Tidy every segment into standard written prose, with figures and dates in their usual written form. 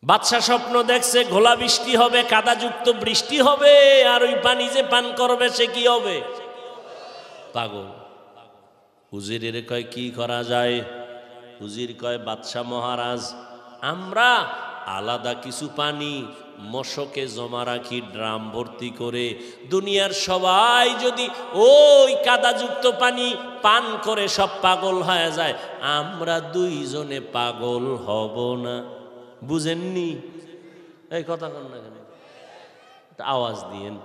বাদশা স্বপ্ন দেখছে ঘোলা বৃষ্টি হবে, কাদাযুক্ত বৃষ্টি হবে, আর ওই পানি যে পান করবে সে কি হবে? পাগল। উজিরের কয় কি করা যায়? উজির কয় বাদশা মহারাজ, আমরা আলাদা কিছু পানি মশকে জমা রাখি ড্রাম ভর্তি করে, দুনিয়ার সবাই যদি ওই কাদাযুক্ত পানি পান করে সব পাগল হয়ে যায়, আমরা দুইজনে পাগল হব না। বুঝেননি? এই কথা কন না কেন, আওয়াজ দিয়েন।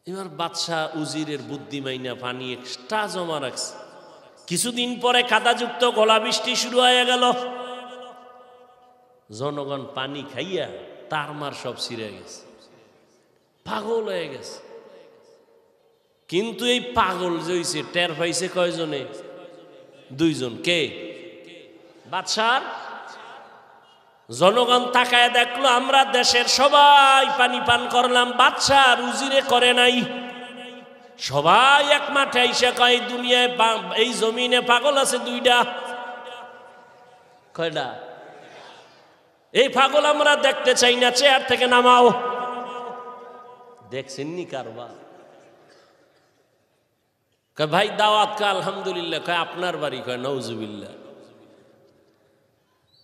এবার বাদশা উজিরের বুদ্ধি মাইনা পানি এক্সট্রা জমা রাখছে। কিছুদিন পরে কাদাযুক্ত গলা বৃষ্টি শুরু হয়ে গেল। জনগণ পানি খাইয়া তারমার সব ছিঁড়ে গেছে, পাগল হয়ে গেছে। কিন্তু এই পাগল যে হইছে টের পাইছে কয়জনে? দুইজন। কে? বাদশার। জনগণ তাকায় দেখলো আমরা দেশের সবাই পানি পান করলাম, বাদশা আর উজিরে করে নাই। সবাই এক মাঠে আইসা কয় দুনিয়ায় এই জমিনে পাগল আছে দুইটা। কয়টা? এই পাগল আমরা দেখতে চাই না, চেয়ার থেকে নামাও। দেখছেননি কারবার? কয় ভাই দাওয়াত কা? আলহামদুলিল্লাহ। কয় আপনার বাড়ি? কয় নাউজুবিল্লাহ।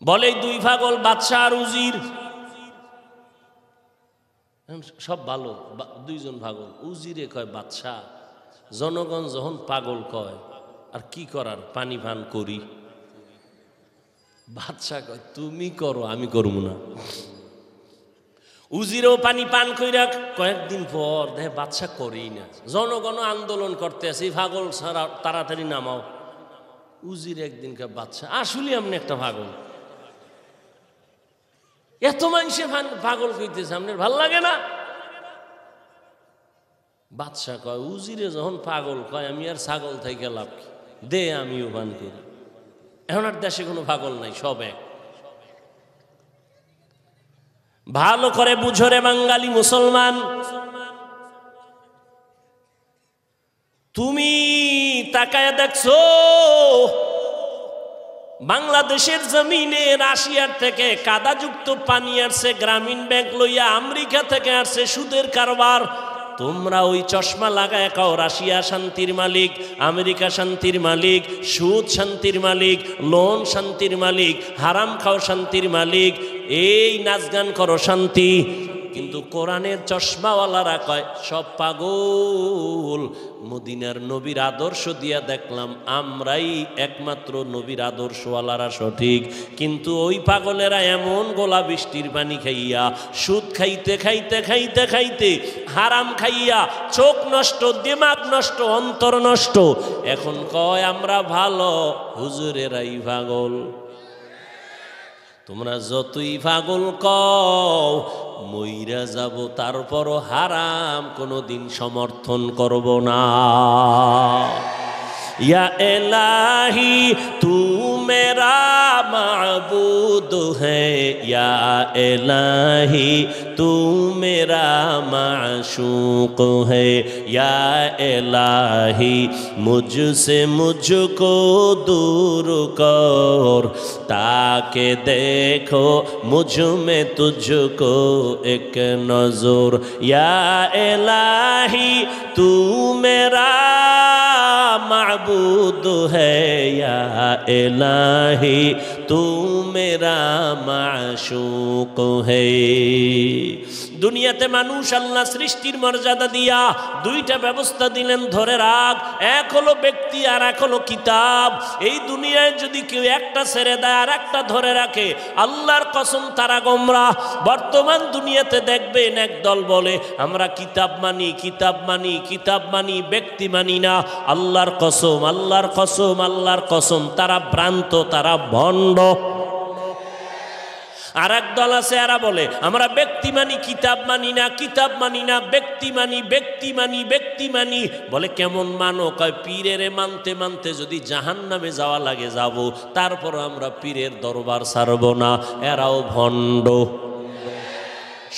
বলে দুই পাগল, বাদশা আর উজির। সব ভালো, দুইজন পাগল। উজিরে কয় বাদশা, জনগণ যখন পাগল কয় আর কি করার, পানি পান করি। বাদশা কয় তুমি করো, আমি করবো না। উজিরও পানি পান কইরা কয়েকদিন পর দেখে বাদশা করেই না। জনগণ আন্দোলন করতে আছে, পাগল ছাড়া তাড়াতাড়ি নামাও। উজির একদিন কয় বাদশা আসলে আপনি একটা পাগল, এত মানুষে পাগল কইতেছে, আপনার ভাল লাগে না? বাদশা কয় উজিরে যখন পাগল কয় আমি আর ছাগল থেকে লাভ কি, দে আমিও পান করি। এখন আর দেশে কোনো পাগল নাই, সব এক। ভালো করে বুঝো রে বাঙালি মুসলমান, তুমি তাকায় দেখছো বাংলাদেশের জমিনে রাশিয়ার থেকে কাদাযুক্ত পানি আসছে, গ্রামীণ ব্যাংক লইয়া আমেরিকা থেকে আসছে সুদের কারবার। তোমরা ওই চশমা লাগায় কাও রাশিয়া শান্তির মালিক, আমেরিকা শান্তির মালিক, সুদ শান্তির মালিক, লোন শান্তির মালিক, হারাম খাও শান্তির মালিক, এই নাচ গান করো শান্তি। কিন্তু কোরআনের চশমাওয়ালারা কয় সব পাগল। মদিনার নবীর আদর্শ দিয়া দেখলাম আমরাই একমাত্র নবীর আদর্শওয়ালারা সঠিক। কিন্তু ওই পাগলেরা এমন গোলা বৃষ্টির পানি খাইয়া, সুদ খাইতে খাইতে খাইতে খাইতে, হারাম খাইয়া চোখ নষ্ট, দিমাগ নষ্ট, অন্তর নষ্ট। এখন কয় আমরা ভালো, হুজুরেরাই পাগল। তোমরা যতই পাগল কও, মইরা যাব তারপরও হারাম কোনোদিন সমর্থন করব না। या इलाही तू मेरा माबूद है, या इलाही तू मेरा माशूक है, या इलाही मुझसे मुझको दूर कर, ताकि देखो मुझ में तुझको एक नजर, या इलाही तू मेरा माबूद है, या इलाही तू मेरा माशूक है। দুনিয়াতে মানুষ আল্লাহ সৃষ্টির মর্যাদা দিয়া দুইটা ব্যবস্থা দিলেন, ধরে রাখ। এক হলো ব্যক্তি আর এক হলো কিতাব। এই দুনিয়ায় যদি কেউ একটা ছেড়ে দেয় আর একটা ধরে রাখে, আল্লাহর কসম তারা গোমরাহ। বর্তমান দুনিয়াতে দেখবেন একদল বলে আমরা কিতাব মানি, কিতাব মানি, কিতাব মানি, ব্যক্তি মানি না। আল্লাহর কসম, আল্লাহর কসম, আল্লাহর কসম, তারা ভ্রান্ত, তারা ভণ্ড। আর এক দল আছে, এরা বলে আমরা ব্যক্তি মানি, কিতাব মানি না, কিতাব মানি না, ব্যক্তি মানি, ব্যক্তি মানি, ব্যক্তি মানি। বলে কেমন মানো? কয় পীরের মানতে মানতে যদি জাহান্নামে যাওয়া লাগে যাব, তারপর আমরা পীরের দরবার ছাড়ব না। এরাও ভণ্ড।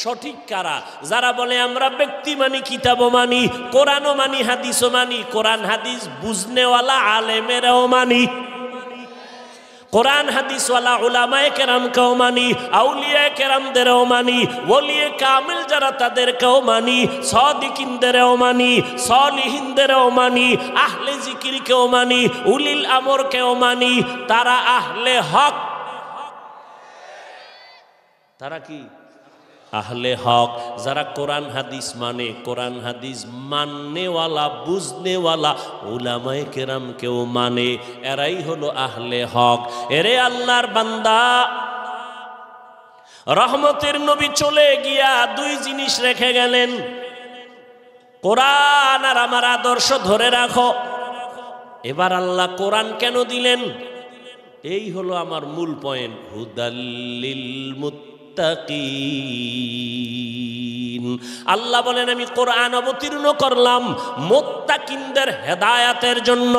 সঠিক কারা? যারা বলে আমরা ব্যক্তি মানি, কিতাবও মানি, কোরআনও মানি, হাদিসও মানি, কোরআন হাদিস বুঝনেওয়ালা আলেমেরাও মানি। কোরআন হাদিসওয়ালা উলামায়ে কেরামকেও মানি, আউলিয়ায়ে কেরামদেরও মানি, ওলিয়ে কামিল যারা তাদেরকেও মানি, সাদিকিনদেরও মানি, সলিহিনদেরও মানি, আহলে জিকিরকেও মানি, উলিল আমরকেও মানি। তারা আহলে হক। তারা কি? আহলে হক। যারা কোরআন হাদিস মানে, কোরআন হাদিস মাননেওয়ালা, বুঝনেওয়ালা উলামায়ে কেরামকেও মানে, এরাই হলো আহলে হক। এরে আল্লাহর বান্দা, রহমতের নবী চলে গিয়া দুই জিনিস রেখে গেলেন, কোরআন আর আমার আদর্শ ধরে রাখো। এবার আল্লাহ কোরআন কেন দিলেন? এই হলো আমার মূল পয়েন্ট। হুদাল্লিল মুত্তাকিন। আল্লাহ বলেন আমি কোরআন অবতীর্ণ করলাম মুত্তাকিনদের হেদায়াতের জন্য।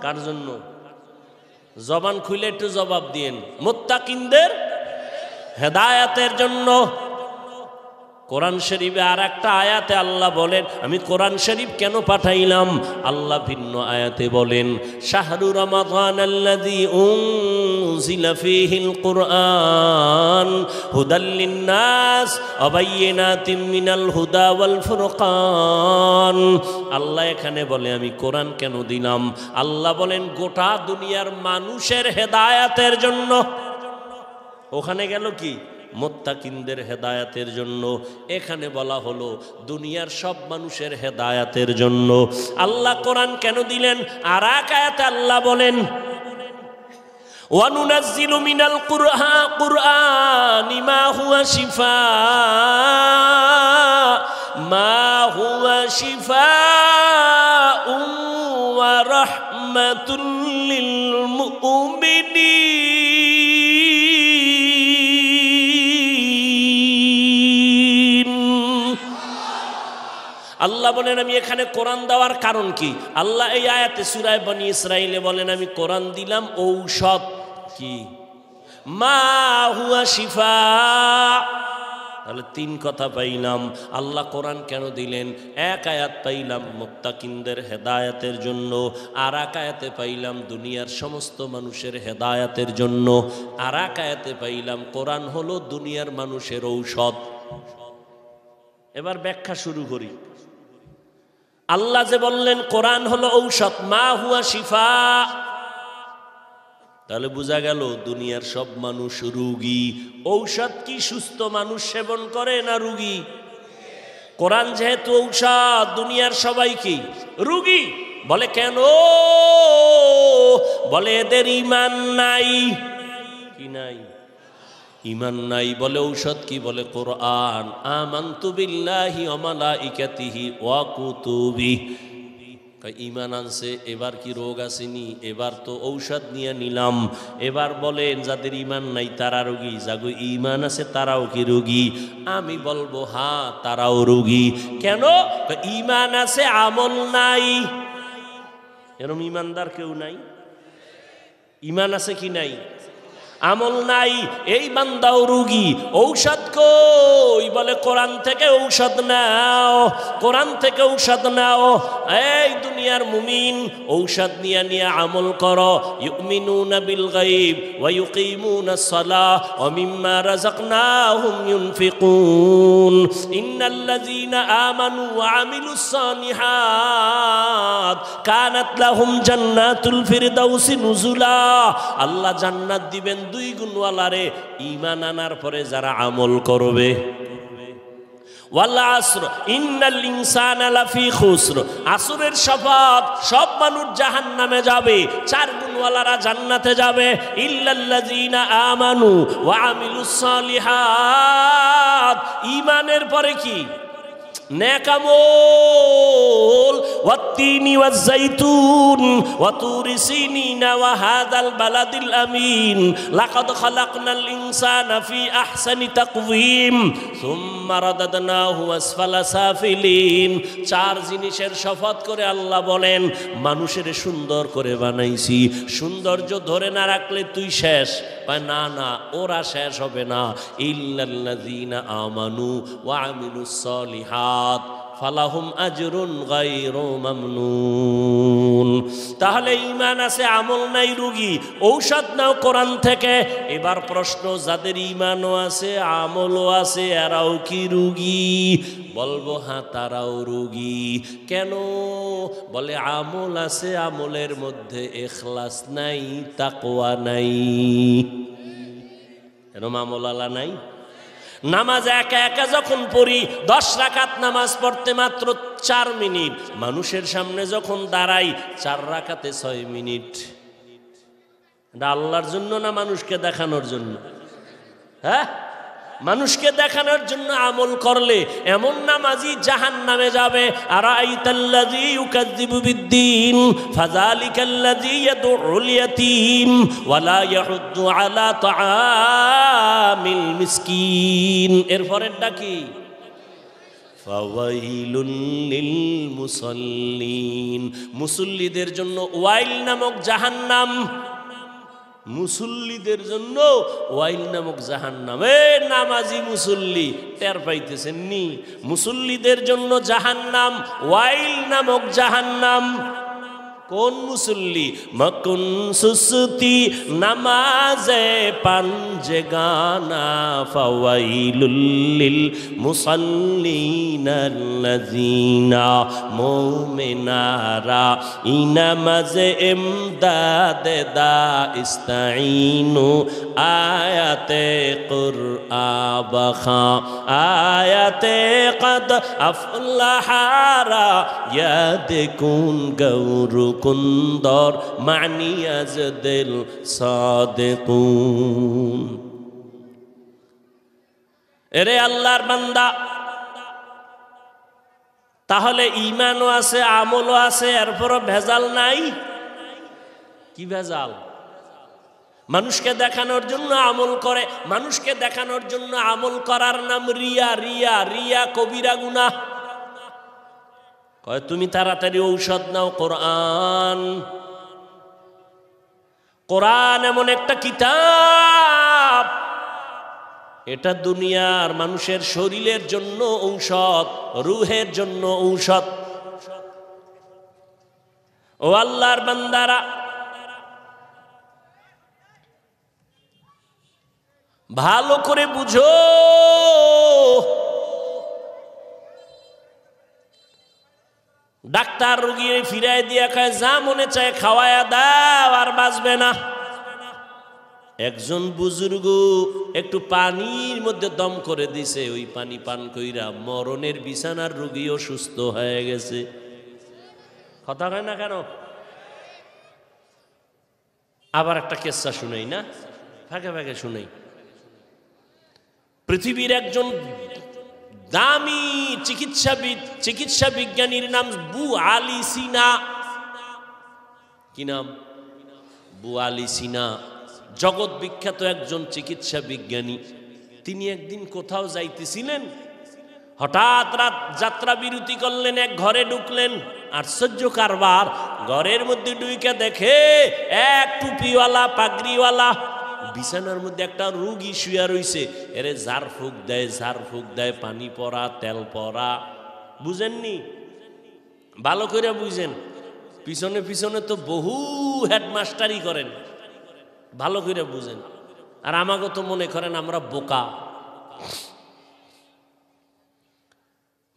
কার জন্য? জবান খুলে একটু জবাব দিয়েন। মুত্তাকিনদের হেদায়াতের জন্য। কোরআন শরীফে আর একটা আয়াতে আল্লাহ বলেন আমি কোরআন শরীফ কেন পাঠাইলাম। আল্লাহ ভিন্ন আয়াতে বলেন শাহরু রমাদান আল্লাযী উনজিলা ফীহিল কুরআন হুদাল লিন্নাস ওয়া বাইয়িনাতিম মিনাল হুদা ওয়াল ফুরকান। আল্লাহ এখানে বলে আমি কোরআন কেন দিলাম। আল্লাহ বলেন গোটা দুনিয়ার মানুষের হেদায়াতের জন্য। ওখানে গেল কি? মুত্তাকিনদের হেদায়াতের জন্য। এখানে বলা হলো দুনিয়ার সব মানুষের হেদায়াতের জন্য। আল্লাহ কোরআন কেন দিলেন? আর এক আয়াতে আল্লাহ বলেন ওয়ানুনাজ্জিলু মিনাল কুরআনি মা হুয়া শিফাউন ওয়া রাহমাতুল লিল মুমিনিন। আল্লাহ বলেন আমি এখানে কোরআন দেওয়ার কারণ কি? আল্লাহ এই আয়াতে সূরা বনী ইসরাঈলে বলেন আমি কোরআন দিলাম ঔষধ। কি? মা হুয়া শিফা। তাহলে তিন কথা পাইলাম। আল্লাহ কোরআন কেন দিলেন? এক আয়াত পাইলাম মুত্তাকিনদের হেদায়াতের জন্য, আর এক আয়াতে পাইলাম দুনিয়ার সমস্ত মানুষের হেদায়াতের জন্য, আর এক আয়াতে পাইলাম কোরআন হলো দুনিয়ার মানুষের ঔষধ। এবার ব্যাখ্যা শুরু করি। আল্লাহ যে বললেন কোরআন হলো ঔষধ, মা হুয়া শিফা, তাহলে বোঝা গেল দুনিয়ার সব মানুষ রোগী। ঔষধ কি সুস্থ মানুষ সেবন করে না রোগী? কোরআন যেহেতু ঔষধ, দুনিয়ার সবাই কি রোগী। বলে কেন? বলে এদের ঈমান নাই। কি নাই? ঈমান নাই। বলে ঔষধ কি? বলে কোরআন। আমানতু বিল্লাহি ওয়া মালাইকাতিহি ওয়া কুতুবিহি। ঈমান আনছে, এবার কি রোগ আসেনি? এবার তো ঔষধ নিয়ে নিলাম। এবার বলেন যাদের ঈমান নাই তারা রোগী, যাগো ঈমান আছে তারাও কি রোগী? আমি বলবো হ্যাঁ তারাও রোগী। কেন? ঈমান আছে আমল নাই। এরকম ঈমানদার কেউ নাই? ঈমান আছে কি নাই? আমল নাই। এই বান্দাও রোগী। ঔষধ কই? বলে কোরআন থেকে ঔষধ নাও, কোরআন থেকে ঔষধ নাও। এই দুনিয়ার মুমিন ঔষধ নিয়ে নিয়ে আমল করো। ইউমিনুনা বিল গায়ব ওয়া ইউকিমুনাস সালাহ ওয়া মিম্মা রাযাকনাহুম ইউনফিকুন। ইন্নাল্লাযীনা আমানু ওয়া আমিলুস সালিহাত কানাত লাহুম জান্নাতুল ফিরদাউসি নুজুলা। আল্লাহ জান্নাত দিবেন দুই গুণওয়ালারে ঈমান আনার পরে যারা আমল করবে। ওয়াল আসর ইন্নাল ইনসানা লাফি খুসর। আসরের শপথ, সব মানুষ জাহান্নামে যাবে, চার গুণওয়ালারা জান্নাতে যাবে। ইল্লাল্লাযীনা আমানু ওয়া আমিলুস সালিহাত। ঈমানের পরে কি? নেক আমল। ওয়াত্তিনি ওয়াজ-যাইতুন ওয়া তুরি সিনিনা ওয়া হাযাল বালাদিল আমিন লাকাদ খালাকনাল ইনসানা ফি আহসানি তাকওয়িম সুম্মা রাদাদনাহু আসফালা সাফিলিন। চার জিনিসের শপথ করে আল্লাহ বলেন মানুষের সুন্দর করে বানাইছি। সৌন্দর্য ধরে না রাখলে তুই শেষ। না না, ওরা শেষ হবে না। ইল্লাল্লাযীনা আমানু ওয়া আমিলুস সালিহাত ফালাহুম আজরুন গায়রু মামনুন। তাহলে ঈমান আছে, আমল নাই, রোগী, ঔষধ নাও কোরআন থেকে। এবার প্রশ্ন, যাদের ঈমানও আছে আমলও আছে এরাও কি রোগী? বলবো হ্যাঁ, তারাও রোগী। কেন? বলে আমল আছে, আমলের মধ্যে ইখলাস নাই, তাকওয়া নাই। এরকম আমলওয়ালা নাই? নামাজ একা একা যখন পড়ি, 10 রাকাত নামাজ পড়তে মাত্র 4 মিনিট, মানুষের সামনে যখন দাঁড়াই 4 রাকাতে 6 মিনিট। এটা আল্লাহর জন্য না মানুষকে দেখানোর জন্য? হ্যাঁ, মানুষকে দেখানোর জন্য আমল করলে এমন নামাজি জাহান্নামে যাবে। আরাইতাল্লাযী ইউকাযযিবু বিদ্দীন ফাযালিকাল্লাযী ইয়াদউল ইয়াতীম ওয়া লা ইয়াহুদ্দু আলা তাআমিল মিসকিন। এরপরেরটা কি? ফাওয়াইলুন লিল মুসাল্লিন। মুসল্লিদের জন্য ওয়াইল নামক জাহান্নাম। মুসল্লিদের জন্য ওয়াইল নামক জাহান্নাম। নামাজি মুসল্লি টের পাইতেছেন নি? মুসল্লিদের জন্য জাহান্নাম, ওয়াইল নামক জাহান্নাম। কোন মুসল্লি? মকুন সুস্তি নামাজে পাঞ্জে গানা ফাওয়াইলুল লিল মুসাল্লিনাল্লাযীনা মুমিনারা ইনামাজে ইমদাদে দা ইস্তাঈনু আয়াতে কুরআবাখা আয়াতে কদ আফলাহারা ইয়াদকুন গৌরু কুন্দর মানিয়াজ দিল সাদিকুন। এরে আল্লাহর বান্দা, তাহলে ঈমানও আছে, আমলও আছে, এরপরও ভেজাল নাই? কি ভেজাল? মানুষকে দেখানোর জন্য আমল করে, মানুষকে দেখানোর জন্য আমল করার নাম রিয়া। রিয়া রিয়া কবিরা গুনাহ। কয় তুমি তাড়াতাড়ি ঔষধ নাও, কোরআন। কোরআন এমন একটা কিতাব, এটা দুনিয়ার মানুষের শরীরের জন্য ঔষধ, রুহের জন্য ঔষধ। ও আল্লাহর বান্দারা, ভালো করে বুঝো। ডাক্তার রোগী ফিরাই দিয়া খায়, যা মনে চায় খাওয়ায়া দাও, আর বাঁচবে না। একজন বুজুর্গ একটু পানির মধ্যে দম করে দিছে, ওই পানি পান কইরা মরণের বিছানার রোগীও সুস্থ হয়ে গেছে। কথা হয় না কেন? আবার একটা কেসা শুনাই না, ফাঁকে ফাঁকে শুনাই। পৃথিবীর একজন দামি চিকিৎসা বিজ্ঞানীর নাম বু আলী সিনা। কি নাম? বু আলী সিনা, জগৎ বিখ্যাত একজন চিকিৎসা বিজ্ঞানী। তিনি একদিন কোথাও যাইতেছিলেন, হঠাৎ রাত যাত্রা বিরতি করলেন, এক ঘরে ঢুকলেন। আশ্চর্য কারবার, ঘরের মধ্যে ঢুকে দেখে এক টুপিওয়ালা পাগড়িওয়ালা বিছানার মধ্যে একটা রোগী শুয়া রইছে। এরে ঝাড়ফুঁক দেয়, পানি পড়া, তেল পড়া। বুঝেননি? ভালো করে বুঝেন। পিছনে পিছনে তো বহু হেডমাস্টারই করেন, ভালো করে বুঝেন। আর আমাকে তো মনে করেন আমরা বোকা।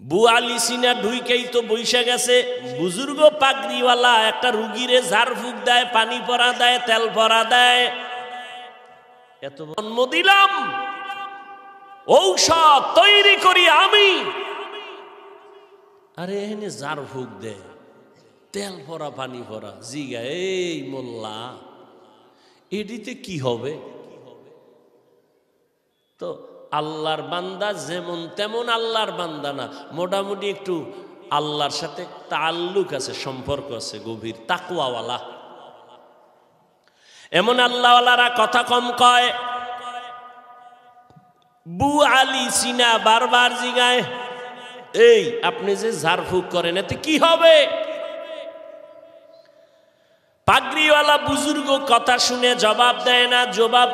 বু আলী সিনা ঢুইকেই তো বৈশা গেছে, বুজুর্গ পাগড়িওয়ালা একটা রুগীরে ঝাড়ফুঁক দেয়, পানি পড়া দেয়, তেল পড়া দেয়। এত জন্ম দিলাম, ঔষধ তৈরি করি আমি, আরে এনে ঝাড়ফুঁক দেয়, তেল পড়া, পানি পড়া। জিগা, এই মোল্লা, এডিতে কি হবে? তো আল্লাহর বান্দা যেমন তেমন আল্লাহর বান্দা না, মোটামুটি একটু আল্লাহর সাথে তাল্লুক আছে, সম্পর্ক আছে গভীর, তাকওয়াওয়ালা। এমন আল্লাহওয়ালারা কথা কম কয়। বু আলী সিনা বারবার জিগায়, এই আপনি যে ঝাড়ফুঁক করেন এতে কি হবে? পাগড়িওয়ালা বুজুর্গ কথা শুনে জবাব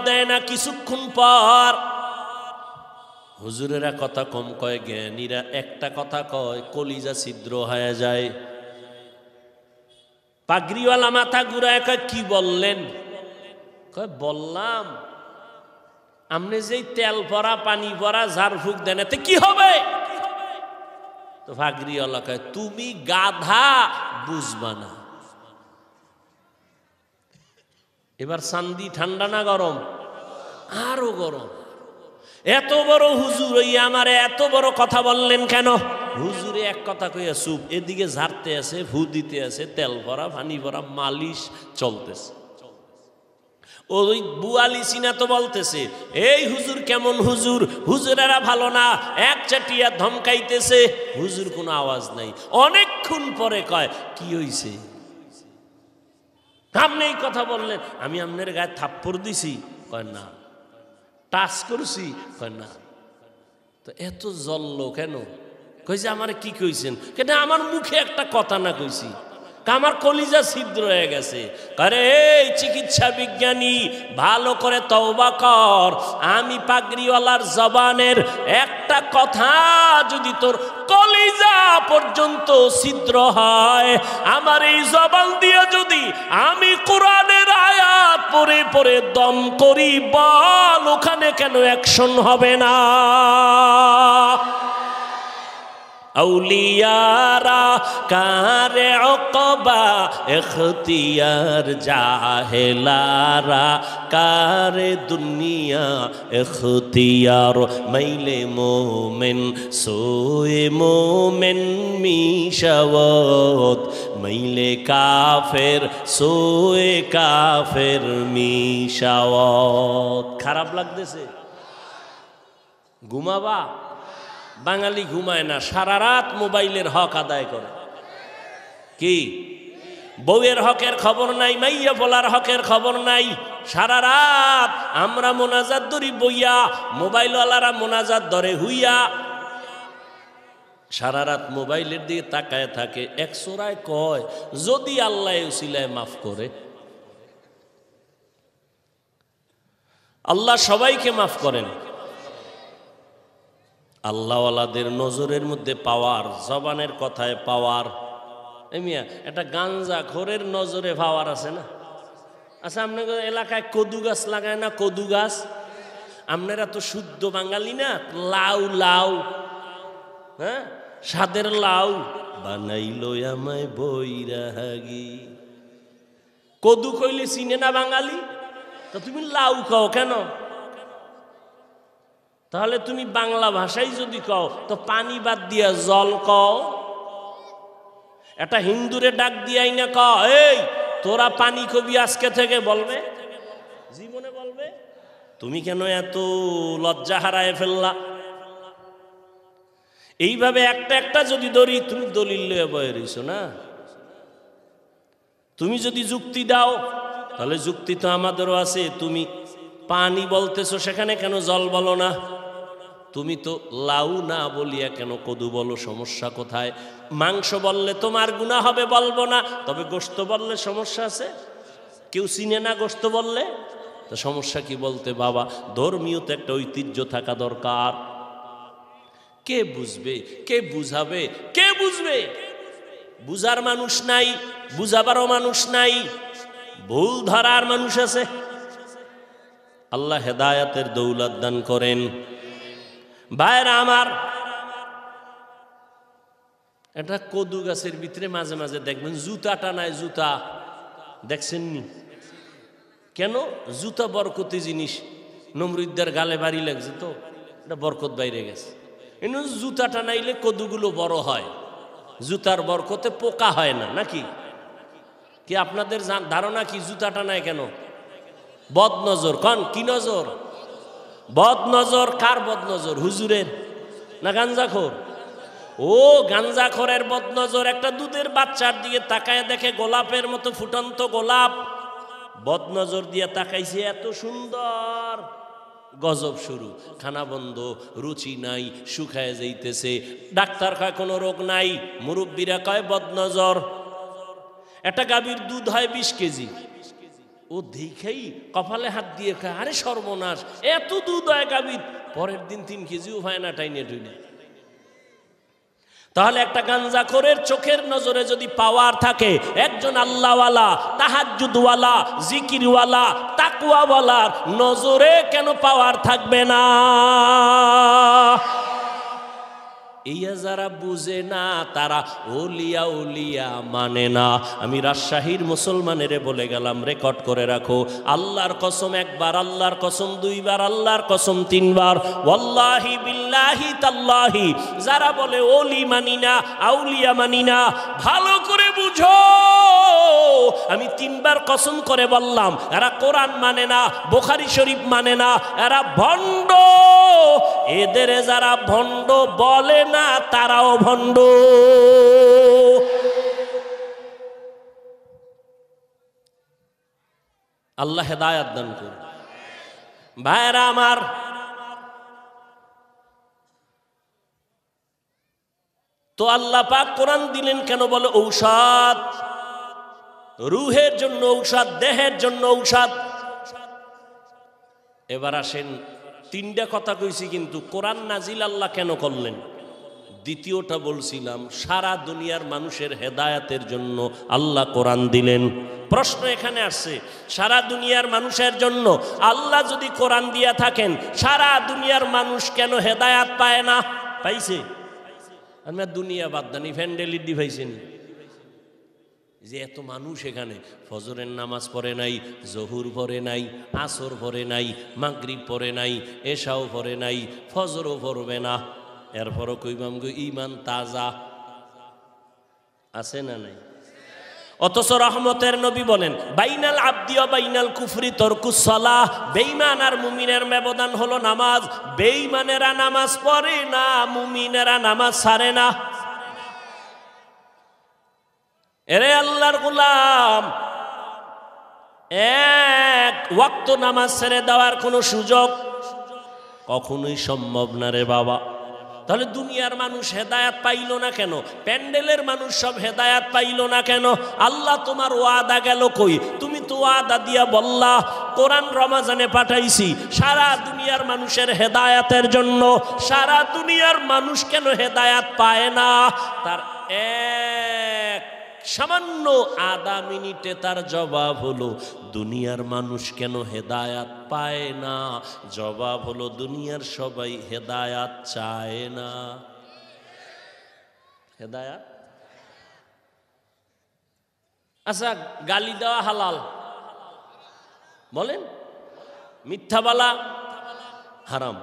দেয় না। কিছুক্ষণ পর হুজুরেরা কথা কম কয়, জ্ঞানীরা একটা কথা কয়, কলিজা ছিদ্র হয়ে যায়। পাগড়িওয়ালা মাথা ঘুরায় কয়, কি বললেন? কয়, বললাম আপনি যেই তেল ভরা পানি ভরা ঝাড়ফুঁক দেন এতে কি হবে? তো পাগড়িওয়ালা কয়, তুমি গাধা, বুঝবা না। এবার চান্দি ঠান্ডা না গরম? আরো গরম। এত বড় হুজুর ওই আমার এত বড় কথা বললেন কেন? হুজুরে এক কথা কইয়া চুপ, এদিকে ঝাড়তে আছে, ফু দিতে আছে, তেল ভরা পানি ভরা মালিশ চলতেছে। ওই বুয়ালি সিনা তো বলতেছে, এই হুজুর কেমন হুজুর, হুজুরেরা ভালো না, এক চাটিয়া ধমকাইতেছে। হুজুর কোনো আওয়াজ নাই। অনেকক্ষণ পরে কয়, কি হইছে? আপনি এই কথা বললেন, আমি আপনার গায়ে থাপ্পড় দিছি? কয় না। টাচ করছি? কয় না। তো এত জ্বললো কেন? কইছে, আমার কি কইছেন? কেন আমার মুখে একটা কথা না কইছি, আমার কলিজা ছিদ্র হয়ে গেছে। আরে এই চিকিৎসা বিজ্ঞানী, ভালো করে তওবা কর। আমি পাগড়িওয়ালার জবানের একটা কথা যদি তোর কলিজা পর্যন্ত ছিদ্র হয়, আমার এই জবান দিয়ে যদি আমি কোরআনের আয়াত পড়ে পড়ে দম করি, বল ওখানে কেন অ্যাকশন হবে না? আউলিয়ারা কারে ওকবা ইখতিয়ার, জাহেলারা কারে দুনিয়া ইখতিয়ার। মাইলে মোমেন সোয়ে মোমেন মিশাওত, মাইলে কাফের সোয়ে কাফের মিশাওত। খারাপ লাগতেছে? ঘুমাবা? বাঙালি ঘুমায় না, সারা রাত মোবাইলের হক আদায় করে। কি বউয়ের হকের খবর নাই, মাইয়া বলার হকের খবর নাই। সারা রাত আমরা মোনাজাত ধরি বইয়া, মোবাইলওয়ালারা মোনাজাত ধরে হুইয়া। সারা রাত মোবাইলের দিকে তাকায় থাকে। এক সোরায় কয়, যদি আল্লাহ উসিলায় মাফ করে। আল্লাহ সবাইকে মাফ করেন। আল্লাহওয়ালাদের নজরের মধ্যে পাওয়ার, জবানের কথায় পাওয়ার। মিয়া একটা গাঞ্জা খোরের নজরে পাওয়ার আছে না? আচ্ছা, আপনাদের এলাকায় কদু গাছ লাগায় না? কদু গাছ। আপনারা তো শুদ্ধ বাঙালি না? লাউ লাউ, হ্যাঁ, সাদের লাউ বানাইলো আমায় বৈরাগী। কদু কইলে চিনে না বাঙালি, তো তুমি লাউ কও কেন? তাহলে তুমি বাংলা ভাষায় যদি কও তো পানি বাদ দিয়া জল কও। এটা হিন্দুরে ডাক দিয়াই না কও, এই তোরা পানি কবি আজকে থেকে, বলবে? জীবনে বলবে? তুমি কেন এত লজ্জা হারায় ফেললা? এইভাবে একটা একটা যদি ধরি, তুমি দলিল লয়ে বয়ে রইছো না। তুমি যদি যুক্তি দাও, তাহলে যুক্তি তো আমাদেরও আছে। তুমি পানি বলতেছো, সেখানে কেন জল বলো না? তুমি তো লাউ না বলিয়া কেন কদু বলো? সমস্যা কোথায়? মাংস বললে তোমার গুনাহ হবে, বলবো না। তবে গোশত বললে সমস্যা আছে? কেউ চিনে না গোশত বললে, তো সমস্যা কি বলতে? বাবা, ধর্মীয়তে একটা ঐতিহ্য থাকা দরকার। কে বুঝবে? কে বুঝাবে? কে বুঝবে? বুঝার মানুষ নাই, বুঝাবারও মানুষ নাই, ভুল ধরার মানুষ আছে। আল্লাহ হেদায়াতের দৌলত দান করেন। ভাইরা আমার, এটা কদু গাছের ভিতরে মাঝে মাঝে দেখবেন জুতা টানায়। জুতা দেখছেন নি? কেন? জুতা বরকতি জিনিস। নমরুদ্দার গালে বাড়ি লাগছে তো, এটা বরকত বাইরে গেছে। জুতা টানাইলে কদুগুলো বড় হয়, জুতার বরকতে পোকা হয় না, নাকি? কি আপনাদের ধারণা কি জুতা টানায় কেন? বদ নজর। কন কি নজর? বদ নজর। কার বদ নজর? হুজুরের না গাঞ্জাখোর? ও গাঞ্জাখোরের বদ নজর। একটা দুধের বাচ্চার দিকে তাকায় দেখে গোলাপের মতো ফুটন্ত গোলাপ, বদ নজর দিয়ে তাকাইছে, এত সুন্দর, গজব শুরু। খানা বন্ধ, রুচি নাই, শুকায় যাইতেছে। ডাক্তার কয় কোনো রোগ নাই, মুরব্বীরা কয় বদ নজর। একটা গাভীর দুধ হয় 20 কেজি। ও দেখেই কপালে হাত দিয়ে খায়, আরে সর্বনাশ, এত দুধ হয় গাভীর, পরের দিন 3 কেজিও হয় না টাইনে টুইনে। তাহলে একটা গাঞ্জাখোরের চোখের নজরে যদি পাওয়ার থাকে, একজন আল্লাহওয়ালা, তাহাজ্জুদওয়ালা, জিকিরওয়ালা, তাকওয়াওয়ালার নজরে কেন পাওয়ার থাকবে না? ইয়া যারা বুঝে না তারা ওলিয়া উলিয়া মানে না। আমি রাজশাহীর মুসলমানেরে বলে গেলাম, রেকর্ড করে রাখো, আল্লাহর কসম একবার, আল্লাহর কসম দুইবার, আল্লাহর কসম তিনবার, ওয়াল্লাহি বিল্লাহি তাল্লাহি, যারা বলে ওলি মানি না, আউলিয়া মানি না, ভালো করে বুঝো, আমি 3 বার কসম করে বললাম, এরা কোরআন মানে না, বুখারী শরীফ মানে না, এরা ভণ্ড। এদের যারা ভণ্ড বলে না তারাও ভণ্ড। আল্লাহ হেদায়েত দান করুন। ভাইরা আমার, তো আল্লাহ পাক কোরআন দিলেন কেন? বলে ঔষধ, রুহের জন্য ঔষধ, দেহের জন্য ঔষধ। এবার আসেন, 3টা কথা কইছি, কিন্তু কোরআন নাজিল আল্লাহ কেন করলেন? দ্বিতীয়টা বলছিলাম, সারা দুনিয়ার মানুষের হেদায়েতের জন্য আল্লাহ কোরআন দিলেন। প্রশ্ন এখানে আসছে, সারা দুনিয়ার মানুষের জন্য আল্লাহ যদি কোরআন দিয়া থাকেন, সারা দুনিয়ার মানুষ কেন হেদায়েত পায় না? পাইছে? আমরা দুনিয়া বাদ দানি ফ্যান্ডেলি দিভাইছেন যে এত মানুষ এখানে ফজরের নামাজ পড়ে নাই, জহুর পড়ে নাই, আসর পড়ে নাই, মাগরিব পড়ে নাই, এশাও পড়ে নাই, ফজরও পড়বে না, এরপরও কইবাম গো ঈমান তাজা আছে না নাই? অথচ রহমতের নবী বলেন, বাইনাল আবদি ওয়া বাইনাল কুফরি তরকুস সালাহ, বেঈমান আর মুমিনের ব্যবধান হলো নামাজ। বেঈমানেরা নামাজ পড়ে না, মুমিনেরা নামাজ ছাড়ে না। এরে আল্লাহর গোলাম, এক ওয়াক্ত নামাজ ছেড়ে দেওয়ার কোনো সুযোগ কখনোই সম্ভব না রে বাবা। তাহলে দুনিয়ার মানুষ হেদায়াত পাইল না কেন? প্যান্ডেলের মানুষ সব হেদায়াত পাইল না কেন? আল্লাহ তোমার ওয়াদা গেল কই? তুমি তো ওয়াদা দিয়া বললা কোরআন রমাজানে পাঠাইছি সারা দুনিয়ার মানুষের হেদায়াতের জন্য। সারা দুনিয়ার মানুষ কেন হেদায়াত পায় না? তার এক সামান্য আধা মিনিটে তার জবাব হলো, দুনিয়ার মানুষ কেন হেদায়াত পায় না? জবাব হলো, দুনিয়ার সবাই হেদায়াত চায় না। হেদায়াত, আচ্ছা গালি দেওয়া হালাল বলেন, মিথ্যা বলা হারাম,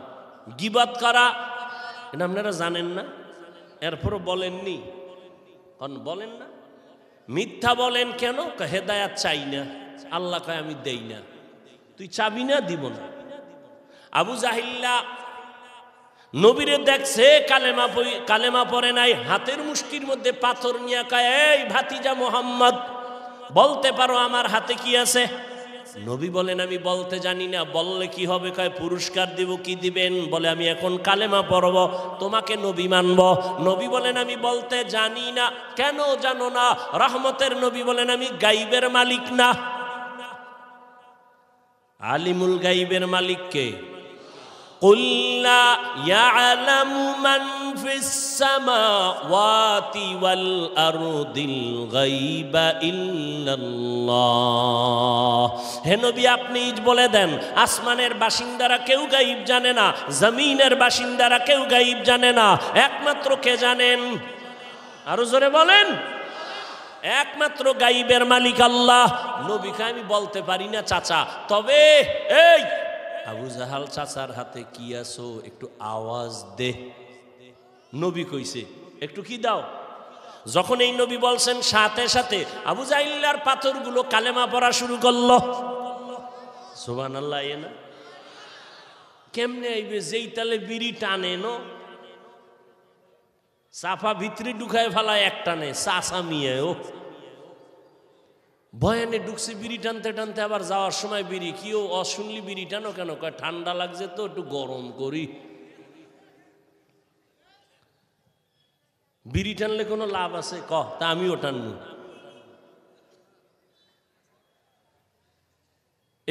গীবত করা এটা আপনারা জানেন না, এরপরও বলেননি, কারণ বলেন না। মিথ্যা বলেন কেন? হেদায়াত চাই না, আল্লাহ কয় আমি দেই না। তুই চাবি না? দিব না। আবু জাহিল্লা নবীরে দেখছে কালেমা পড়ে নাই, হাতের মুষ্টির মধ্যে পাথর নিয়ে কয়, এই ভাতিজা মোহাম্মদ বলতে পারো আমার হাতে কি আছে? নবী বলেন আমি বলতে জানি না। বললে কি হবে? কয় পুরস্কার দিব। কি দিবেন? বলে আমি এখন কালেমা পড়ব, তোমাকে নবী মানব। নবী বলেন আমি বলতে জানি না। কেন জানো না? রহমতের নবী বলেন আমি গাইবের মালিক না। আলিমুল গাইবের মালিক কে? قُلْ لَا يَعْلَمُ مَنْ فِي السَّمَاوَاتِ وَالْأَرْضِ الْغَيْبَ إِلَّا اللَّهُ। হে নবী আপনি বলে দেন, আসমানের বাসিন্দারা কেউ গায়ব জানে না, জমিনের বাসিন্দারা কেউ গায়ব জানে না, একমাত্র কে জানেন? আরো জোরে বলেন। একমাত্র গায়বের মালিক আল্লাহ। নবীকে আমি বলতে পারি না চাচা, তবে এই আবু জাহাল চাচার হাতে কি আছো একটু আওয়াজ দে। নবী কইছে একটু কি দাও। যখন এই নবী বলছেন, সাথে সাথে আবু জাহিল্লার পাথরগুলো কালেমা পড়া শুরু করলো। সুবহানাল্লাহ। না কেমনে আইবে? যেই তালে বিড়ি টানে নো, চাপা ভিতরে ঢুকায় ফেলায় এক টানে, চাচা মিয়ে ও বয়ানে ঢুকছে বিড়ি টানতে টানতে, আবার যাওয়ার সময় বিড়ি কি ও অশুনলি বিড়ি টানো কেন? কয় ঠান্ডা লাগছে তো একটু গরম করি। বিড়ি টানলে কোনো লাভ আছে? তা আমিও টানবো।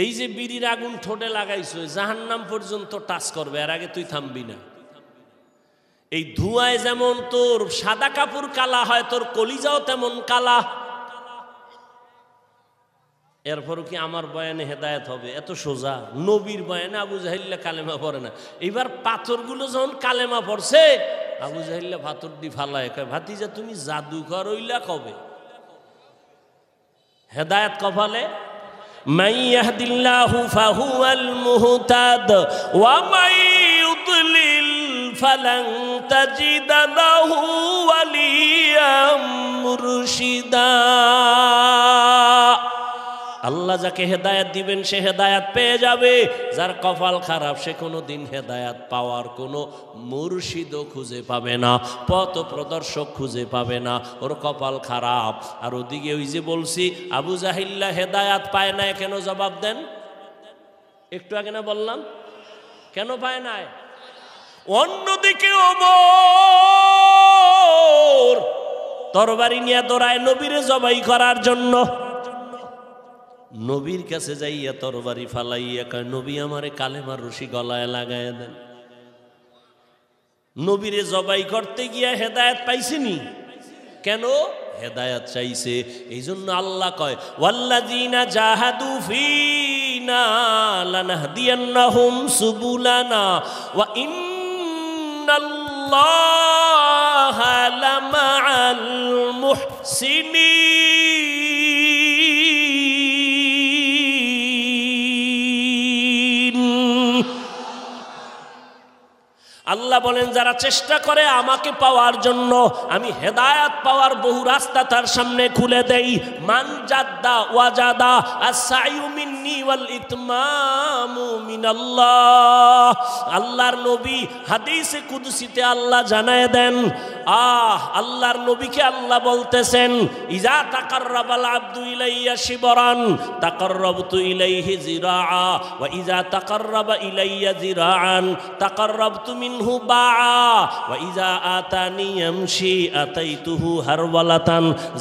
এই যে বিড়ির আগুন ঠোঁটে লাগাইছো, জাহান্নাম পর্যন্ত টাচ করবে, এর আগে তুই থামবি না। এই ধোঁয়ায় যেমন তোর সাদা কাপড় কালা হয়, তোর কলিজাও তেমন কালা। এরপরও কি আমার বয়ানে হেদায়েত হবে? এত সোজা। নবীর বয়ানে আবু জাহিল্লা কালেমা পড়ে না। এইবার পাথরগুলো যখন কালেমা পড়ছে, আবু জাহিল্লা পাথর দি ফালায়, কয় ভাতিজা তুমি জাদুকর হইলা কবে? হেদায়েত কপালে। মান ইয়াহদিল্লাহু ফাহুয়াল মুহতাদ ওয়া মান ইউদ্লিল ফালান তাজিদা লাহু ওয়ালিয়াম মুরশিদা। আল্লাহ যাকে হেদায়াত দিবেন সে হেদায়াত পেয়ে যাবে, যার কপাল খারাপ সে কোনো দিন হেদায়াত পাওয়ার কোনো মুর্শিদও খুঁজে পাবে না, পথ প্রদর্শক খুঁজে পাবে না, ওর কপাল খারাপ। আর ওদিকে ওই যে বলছি আবু জাহিল্লা হেদায়াত পায় না, কেন? জবাব দেন। একটু আগে না বললাম কেন পায় না? অন্যদিকে ওমর তরবারি নিয়ে দৌড়ায় নবীরে জবাই করার জন্য। নবীর কাছে যাইয়া তরবারি ফালাইয়া কয়, নবী আমারে কালেমার রশি গলায় লাগাইয়া দেন। নবীরে জবাই করতে গিয়া হেদায়েত পাইছিনি, কেন? হেদায়েত চাইছে। এই জন্য আল্লাহ কয়, ওয়াল্লাযীনা জাহাদু ফীনা লানাহদিয়ান্নাহুম সুবুলানা ওয়া ইন্নাল্লাহা লামাআল মুহসিনিন। আল্লাহ বলেন, যারা চেষ্টা করে আমাকে পাওয়ার জন্য, আমি হেদায়াত পাওয়ার বহু রাস্তা তার সামনে খুলে দেই। মান জাদ্দা ওয়াজাদা আস-সাইয়ু মিন্নি ওয়াল ইতমামু মিনাল্লাহ। আল্লাহর নবী হাদিসে কুদসিতে আল্লাহ জানায় দেন, আল্লাহর নবীকে আল্লাহ বলতেছেন, ইজা তাকাররাবাল আবদু ইলাইয়া শিবরান তাকাররাবতু ইলাইহি জিরাআ ওয়া ইজা তাকাররাবা ইলাইয়া জিরাআন তাকাররাবতু মিনহু বাআ ওয়া ইজা আতানি ইয়ামশি আতাইতুহু হারওয়ালাতান।